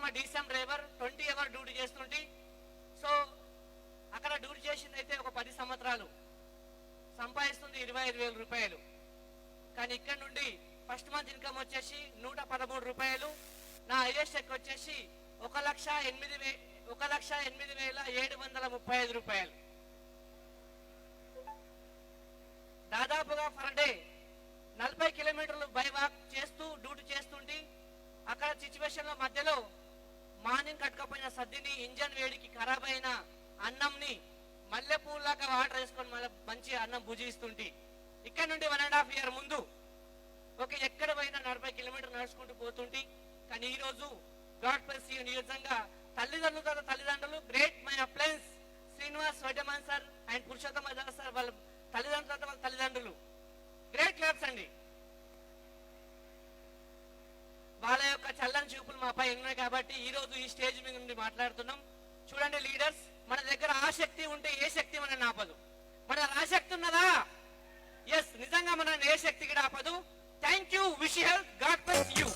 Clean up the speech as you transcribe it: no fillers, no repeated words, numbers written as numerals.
a decent driver, 20 hours duty చేస్తుంటే. So అక్కడ duty చేసింది అయితే ఒక 10 సంవత్సరాలు, సంపాదిస్తుంది 25,000 రూపాయలు. కానీ ఇక్కడ నుండి ఫస్ట్ మంత్ ఇన్కమ్ వచ్చేసి 113 రూపాయలు. నా హైయెస్ట్ చెక్ వచ్చేసి 1,08,735 రూపాయలు. దాదాపుగా పర్ డే 40 కిలోమీటర్లు బై వాక్ చేస్తూ డ్యూటీ చేస్తుంటే అక్కడ సిచ్యువేషన్ల మధ్యలో మార్నింగ్ కట్టుకపోయిన సద్దిని, ఇంజన్ వేడికి ఖరాబ్ అయిన అన్నంని మల్లెపూలాగా వాటర్ వేసుకొని మళ్ళీ మంచి అన్నం భుజిస్తుంటే ఇక్కడ నుండి 1.5 year ముందు ఓకే ఎక్కడ పోయినా 40 కిలోమీటర్లు నడుచుకుంటూ పోతుంటే. కానీ ఈ రోజు గాడ్ బ్లెస్ యు, నిజంగా తల్లిదండ్రులు great. My appliance Srinivas Vaddaman sir and Purushottama sir, వాళ్ళ తల్లిదండ్రులు గ్రేట్ క్లాప్స్ అండి. వాళ్ళ యొక్క చల్లని చూపులు మాపై ఉన్నాయి కాబట్టి ఈ రోజు ఈ స్టేజ్ మీద నుండి మాట్లాడుతున్నాం. చూడండి లీడర్స్, మన దగ్గర ఆసక్తి ఉంటే ఏ శక్తి మనని ఆపదు. మన ఆసక్తి ఉన్నదా? ఎస్, నిజంగా మనల్ని ఏ శక్తి కూడా ఆపదు. Thank you, wish you health, God bless you.